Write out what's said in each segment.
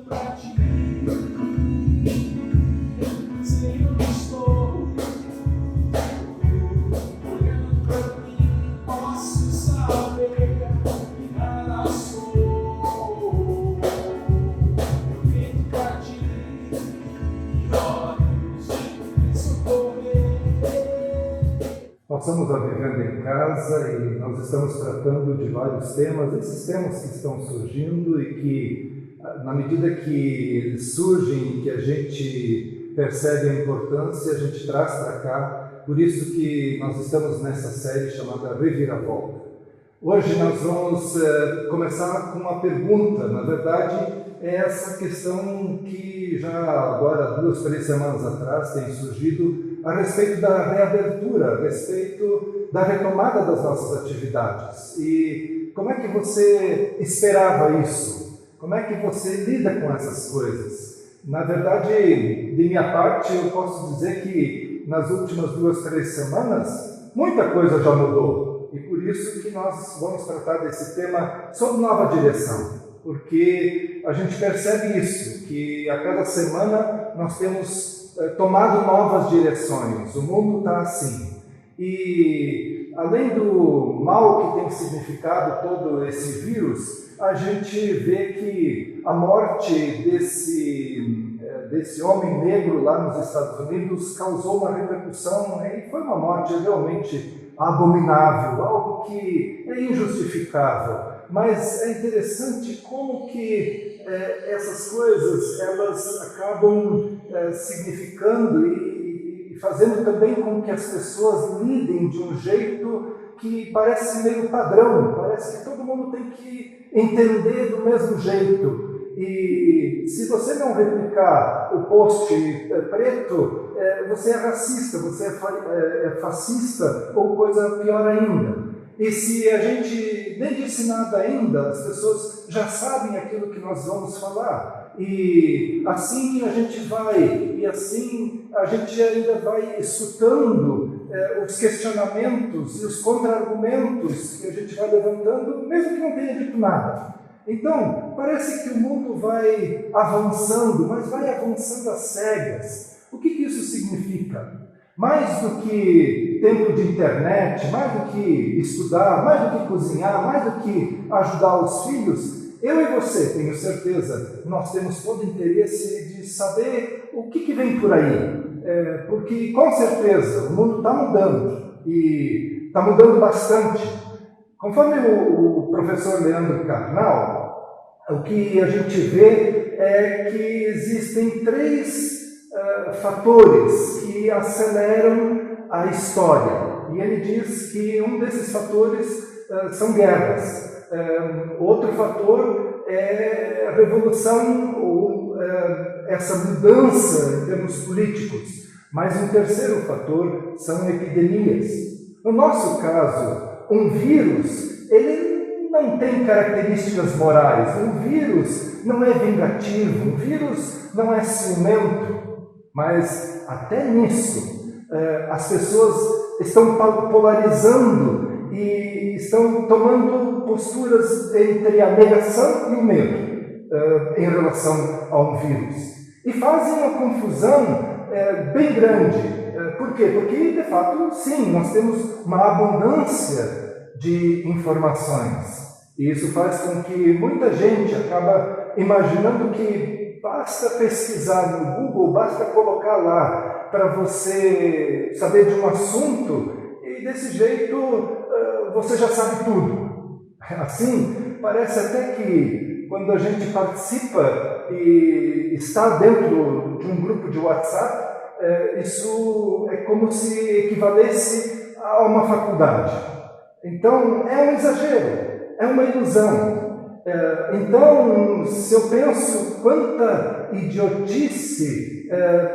pra ti. Sei onde estou, olhando pra mim, posso saber que nada sou. Eu grito pra ti, e olhos de socorrer. Nós estamos a Vivendo em Casa e nós estamos tratando de vários temas, esses temas que estão surgindo e que, na medida que eles surgem, que a gente percebe a importância, a gente traz para cá. Por isso que nós estamos nessa série chamada Reviravolta. Hoje nós vamos começar com uma pergunta. Na verdade, é essa questão que já agora 2, 3 semanas atrás tem surgido a respeito da reabertura, a respeito da retomada das nossas atividades. E como é que você esperava isso? Como é que você lida com essas coisas? Na verdade, de minha parte, eu posso dizer que nas últimas 2, 3 semanas, muita coisa já mudou. E por isso que nós vamos tratar desse tema sob nova direção. Porque a gente percebe isso, que a cada semana nós temos tomado novas direções. O mundo está assim. E além do mal que tem significado todo esse vírus, a gente vê que a morte desse homem negro lá nos Estados Unidos causou uma repercussão, e foi uma morte realmente abominável, algo que é injustificável. Mas é interessante como que essas coisas elas acabam significando e fazendo também com que as pessoas lidem de um jeito que parece meio padrão, parece que todo mundo tem que entender do mesmo jeito. E se você não replicar o post preto, você é racista, você é fascista ou coisa pior ainda. E se a gente nem disse nada ainda, as pessoas já sabem aquilo que nós vamos falar. E assim a gente vai, e assim a gente ainda vai escutando os questionamentos e os contra-argumentos que a gente vai levantando, mesmo que não tenha dito nada. Então, parece que o mundo vai avançando, mas vai avançando às cegas. O que isso significa? Mais do que tempo de internet, mais do que estudar, mais do que cozinhar, mais do que ajudar os filhos, eu e você, tenho certeza, nós temos todo o interesse de saber o que vem por aí. Porque, com certeza, o mundo está mudando, e está mudando bastante. Conforme o professor Leandro Carnal, o que a gente vê é que existem 3 fatores que aceleram a história. E ele diz que um desses fatores são guerras. Outro fator é a revolução, ou essa mudança em termos políticos. Mas um terceiro fator são epidemias. No nosso caso, um vírus, ele não tem características morais. Um vírus não é vingativo, um vírus não é ciumento. Mas até nisso, as pessoas estão polarizando e estão tomando posturas entre a negação e o medo em relação a um vírus. E fazem uma confusão bem grande. Por quê? Porque, de fato, sim, nós temos uma abundância de informações. E isso faz com que muita gente acaba imaginando que basta pesquisar no Google, basta colocar lá para você saber de um assunto e desse jeito você já sabe tudo. Assim, parece até que quando a gente participa e está dentro de um grupo de WhatsApp, isso é como se equivalesse a uma faculdade. Então, é um exagero, é uma ilusão. Então, se eu penso quanta idiotice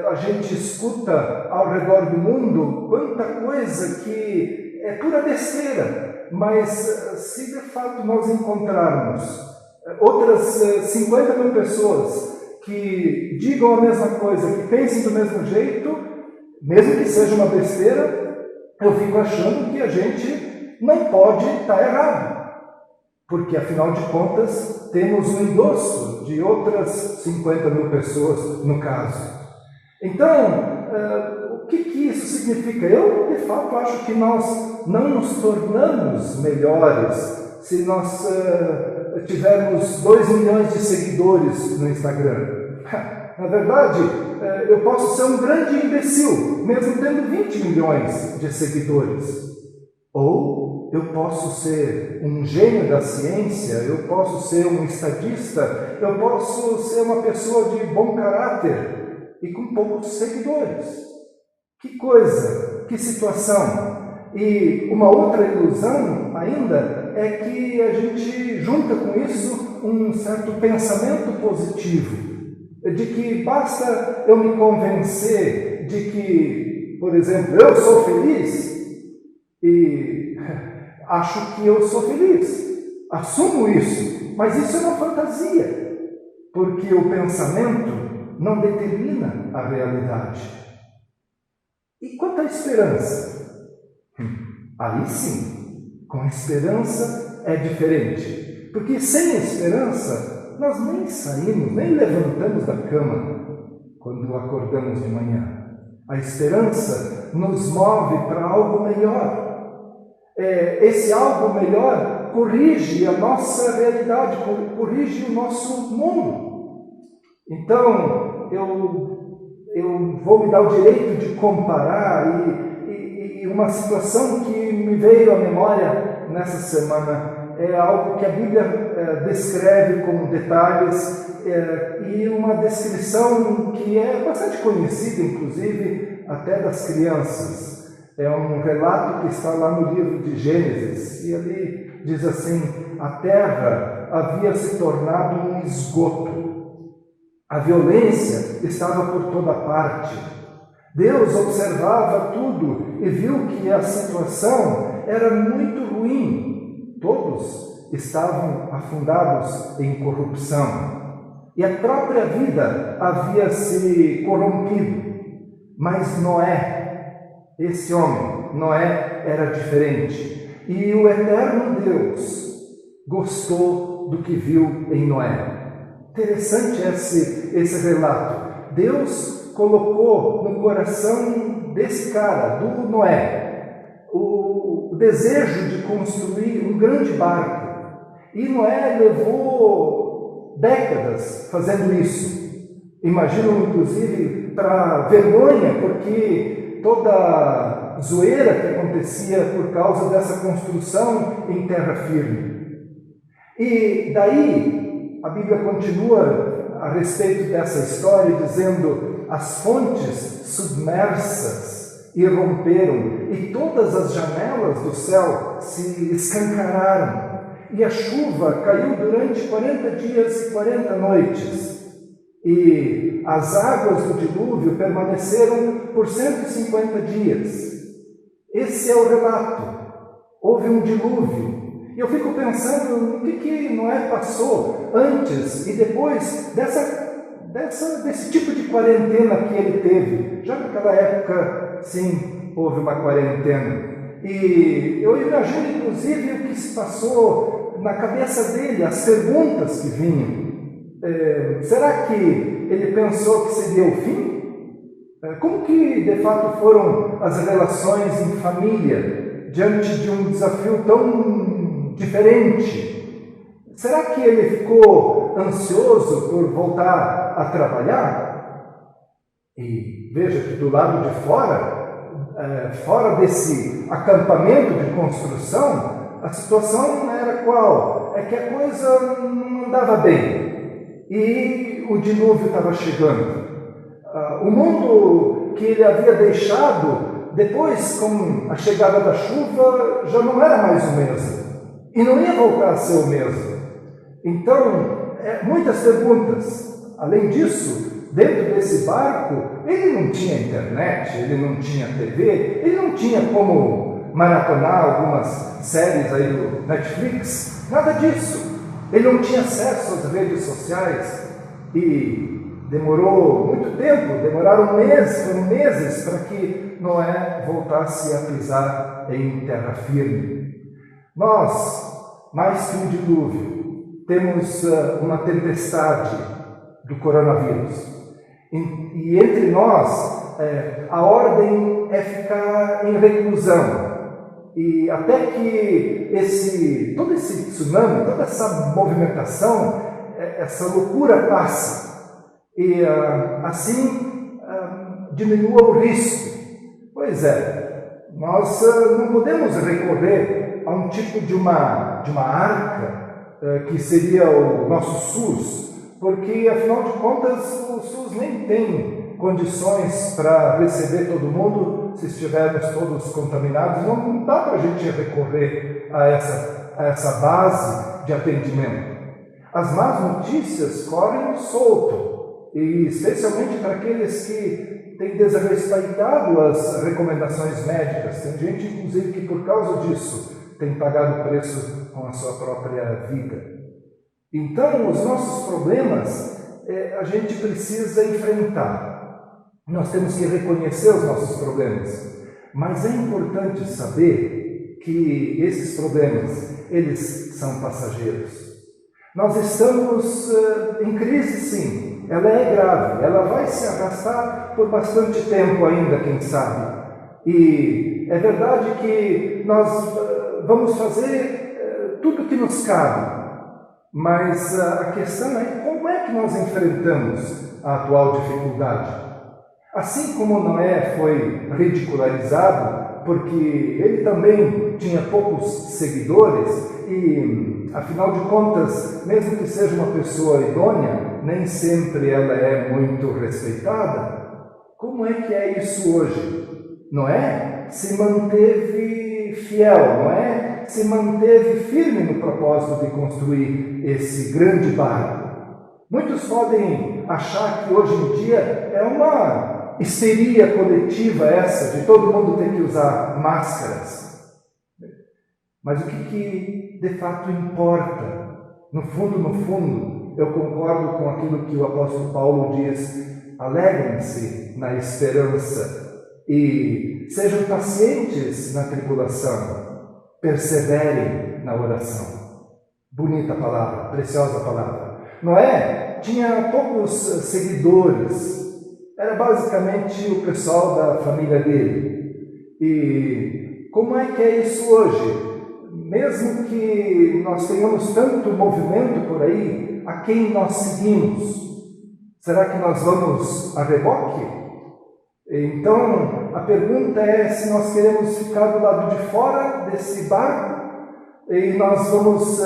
a gente escuta ao redor do mundo, quanta coisa que é pura besteira, mas se de fato nós encontrarmos outras 50 mil pessoas que digam a mesma coisa, que pensem do mesmo jeito, mesmo que seja uma besteira, eu fico achando que a gente não pode estar errado. Porque, afinal de contas, temos um endosso de outras 50 mil pessoas, no caso. Então, o que isso significa? Eu, de fato, acho que nós não nos tornamos melhores se nós tivermos 2 milhões de seguidores no Instagram. Na verdade, eu posso ser um grande imbecil, mesmo tendo 20 milhões de seguidores. Ou eu posso ser um gênio da ciência, eu posso ser um estadista, eu posso ser uma pessoa de bom caráter e com poucos seguidores. Que coisa, que situação! E uma outra ilusão ainda é que a gente junta com isso um certo pensamento positivo, de que basta eu me convencer de que, por exemplo, eu sou feliz e acho que eu sou feliz, assumo isso, mas isso é uma fantasia, porque o pensamento não determina a realidade. E quanto à esperança? Aí sim, com esperança é diferente, porque sem esperança nós nem saímos, nem levantamos da cama quando acordamos de manhã. A esperança nos move para algo melhor. Esse algo melhor corrige a nossa realidade, corrige o nosso mundo. Então, eu vou me dar o direito de comparar e uma situação que me veio à memória nessa semana é algo que a Bíblia descreve com detalhes e uma descrição que é bastante conhecida, inclusive, até das crianças. É um relato que está lá no livro de Gênesis, e ali diz assim: a terra havia se tornado um esgoto. A violência estava por toda parte. Deus observava tudo e viu que a situação era muito ruim. Todos estavam afundados em corrupção e a própria vida havia se corrompido. Mas Noé, esse homem, Noé, era diferente. E o eterno Deus gostou do que viu em Noé. Interessante esse relato. Deus colocou no coração desse cara, do Noé, o desejo de construir um grande barco. E Noé levou décadas fazendo isso. Imagino, inclusive, para vergonha, porque toda zoeira que acontecia por causa dessa construção em terra firme. E daí, a Bíblia continua a respeito dessa história, dizendo: as fontes submersas irromperam e todas as janelas do céu se escancararam, e a chuva caiu durante 40 dias e 40 noites, e as águas do dilúvio permaneceram por 150 dias. Esse é o relato. Houve um dilúvio. E eu fico pensando no que Noé passou antes e depois desse tipo de quarentena que ele teve. Já naquela época, sim, houve uma quarentena. E eu imagino, inclusive, o que se passou na cabeça dele, as perguntas que vinham. Será que ele pensou que seria o fim? Como que, de fato, foram as relações em família diante de um desafio tão diferente? Será que ele ficou ansioso por voltar a trabalhar? E veja que do lado de fora desse acampamento de construção, a situação era qual? É que a coisa não andava bem e o dilúvio estava chegando. O mundo que ele havia deixado, depois com a chegada da chuva, já não era mais o mesmo. E não ia voltar a ser o mesmo. Então, muitas perguntas. Além disso, dentro desse barco, ele não tinha internet, ele não tinha TV, ele não tinha como maratonar algumas séries aí do Netflix, nada disso. Ele não tinha acesso às redes sociais e demorou muito tempo, foram meses para que Noé voltasse a pisar em terra firme. Nós, mais que um dilúvio, temos uma tempestade do coronavírus. E entre nós, a ordem é ficar em reclusão. E até que todo esse tsunami, toda essa movimentação, essa loucura passe. E assim diminua o risco. Pois é, nós não podemos recorrer a um tipo de uma arca que seria o nosso SUS, porque, afinal de contas, o SUS nem tem condições para receber todo mundo se estivermos todos contaminados. Não dá para a gente recorrer a essa base de atendimento. As más notícias correm solto, e especialmente para aqueles que têm desrespeitado as recomendações médicas. Tem gente, inclusive, que por causa disso tem pagado o preço com a sua própria vida. Então, os nossos problemas a gente precisa enfrentar. Nós temos que reconhecer os nossos problemas. Mas é importante saber que esses problemas, eles são passageiros. Nós estamos em crise, sim. Ela é grave. Ela vai se arrastar por bastante tempo ainda, quem sabe. E é verdade que nós vamos fazer tudo o que nos cabe. Mas a questão é como é que nós enfrentamos a atual dificuldade. Assim como Noé foi ridicularizado, porque ele também tinha poucos seguidores e, afinal de contas, mesmo que seja uma pessoa idônea, nem sempre ela é muito respeitada. Como é que é isso hoje? Noé se manteve fiel, Noé se manteve firme no propósito de construir esse grande barco. Muitos podem achar que hoje em dia é uma histeria coletiva essa, de todo mundo ter que usar máscaras. Mas o que de fato importa? No fundo, eu concordo com aquilo que o apóstolo Paulo diz: alegrem-se na esperança e sejam pacientes na tribulação. Perseverem na oração. Bonita palavra, preciosa palavra. Noé tinha poucos seguidores. Era basicamente o pessoal da família dele. E como é que é isso hoje? Mesmo que nós tenhamos tanto movimento por aí, a quem nós seguimos? Será que nós vamos a reboque? Então, a pergunta é se nós queremos ficar do lado de fora desse barco e nós vamos,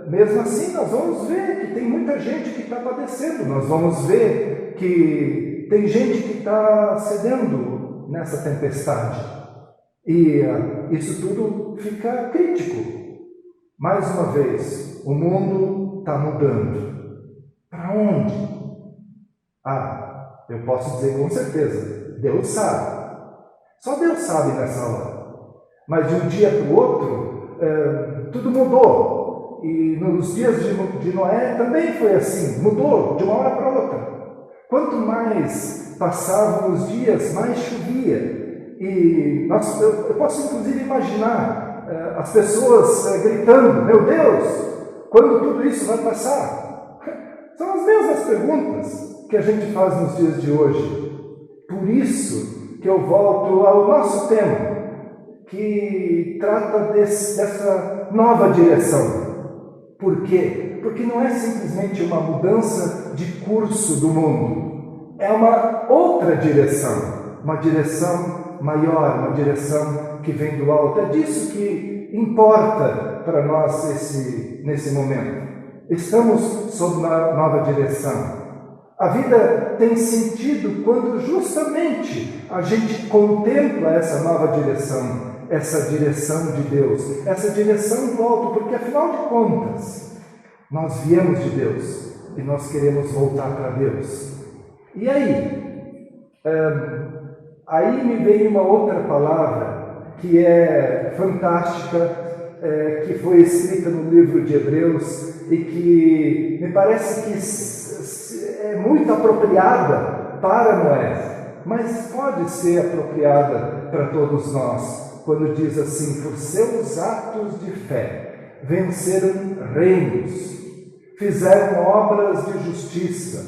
mesmo assim, nós vamos ver que tem muita gente que está padecendo, nós vamos ver que tem gente que está cedendo nessa tempestade. E isso tudo fica crítico. Mais uma vez, o mundo está mudando. Para onde? Eu posso dizer com certeza. Deus sabe. Só Deus sabe nessa hora. Mas de um dia para o outro, tudo mudou. E nos dias de Noé também foi assim. Mudou de uma hora para outra. Quanto mais passavam os dias, mais chovia. E eu posso inclusive imaginar as pessoas gritando: meu Deus, quando tudo isso vai passar? São as mesmas perguntas que a gente faz nos dias de hoje. Por isso que eu volto ao nosso tema, que trata dessa nova direção. Por quê? Porque não é simplesmente uma mudança de curso do mundo. É uma outra direção, uma direção maior, uma direção que vem do alto. É disso que importa para nós nesse momento. Estamos sob uma nova direção. A vida tem sentido quando justamente a gente contempla essa nova direção, essa direção de Deus, essa direção do alto, porque afinal de contas, nós viemos de Deus e nós queremos voltar para Deus. E aí? Aí me veio uma outra palavra que é fantástica, que foi escrita no livro de Hebreus e que me parece que é muito apropriada para Noé, mas pode ser apropriada para todos nós, quando diz assim: por seus atos de fé venceram reinos, fizeram obras de justiça,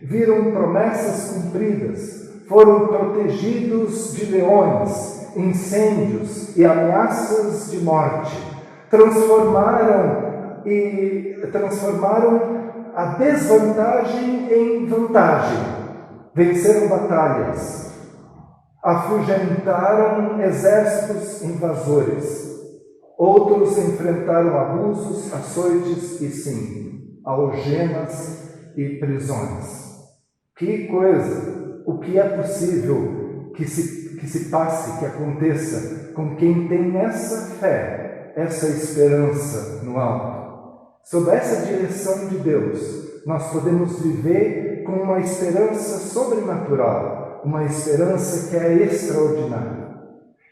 viram promessas cumpridas, foram protegidos de leões, incêndios e ameaças de morte. Transformaram a desvantagem em vantagem, venceram batalhas, afugentaram exércitos invasores. Outros enfrentaram abusos, açoites e, sim, algemas e prisões. Que coisa! O que é possível que se passe, que aconteça com quem tem essa fé, essa esperança no alto? Sob essa direção de Deus, nós podemos viver com uma esperança sobrenatural, uma esperança que é extraordinária.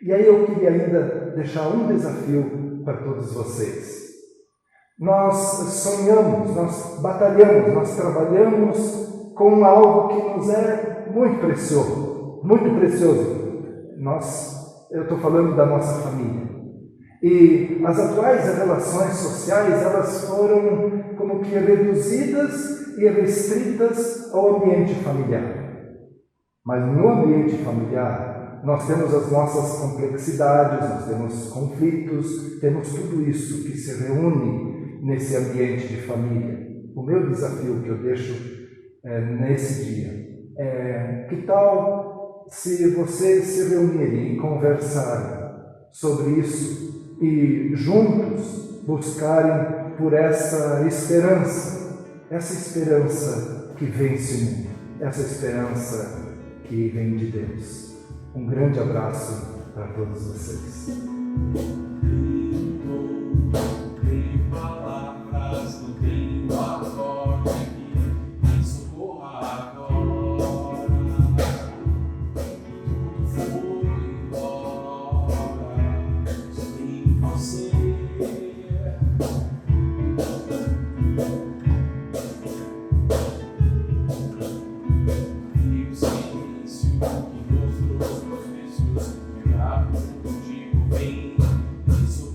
E aí eu queria ainda deixar um desafio para todos vocês. Nós sonhamos, nós batalhamos, nós trabalhamos com algo que nos é muito precioso, muito precioso. Eu estou falando da nossa família. E as atuais relações sociais, elas foram como que reduzidas e restritas ao ambiente familiar. Mas no ambiente familiar, nós temos as nossas complexidades, nós temos conflitos, temos tudo isso que se reúne nesse ambiente de família. O meu desafio que eu deixo nesse dia é: que tal se vocês se reunirem e conversarem sobre isso e juntos buscarem por essa esperança que vence o mundo, essa esperança que vem de Deus. Um grande abraço para todos vocês. Tem palavras, não tenho a sorte que me socorra agora. Tudo foi embora, só tem você. E o silêncio que mostrou os meus vícios, contigo vem, isso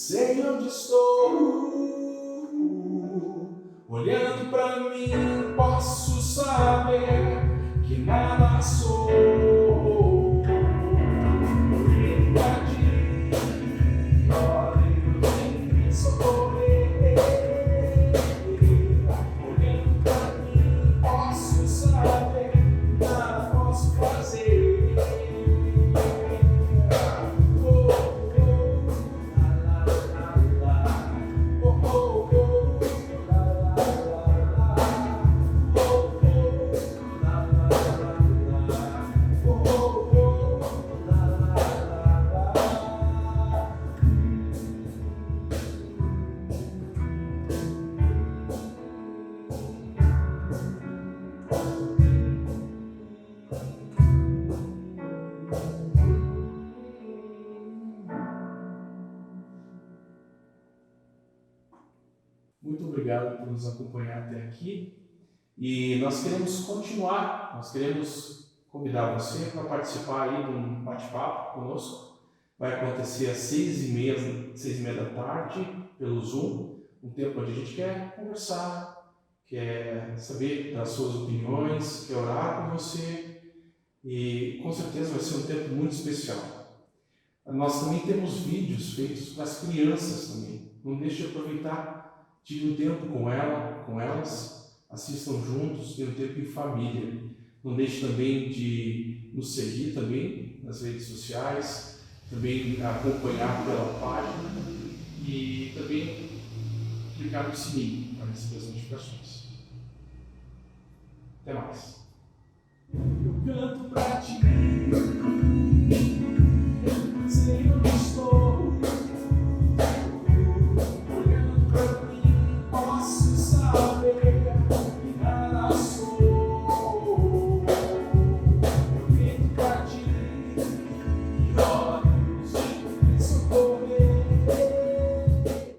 sei onde estou. Olhando pra mim, posso saber que nada sou. Olhando pra ti, olha, eu tenho que socorrer. Olhando pra mim, posso saber que nada posso fazer. Muito obrigado por nos acompanhar até aqui e nós queremos continuar, nós queremos convidar você para participar aí de um bate-papo conosco. Vai acontecer às 6h30 da tarde pelo Zoom, um tempo onde a gente quer conversar, quer saber das suas opiniões, quer orar por você e com certeza vai ser um tempo muito especial. Nós também temos vídeos feitos para as crianças também, não deixe de aproveitar. Tive um tempo com elas, assistam juntos, tenham um tempo em família. Não deixe também de nos seguir também nas redes sociais, também acompanhar pela página e também clicar no sininho para receber as notificações. Até mais. Eu canto pra ti.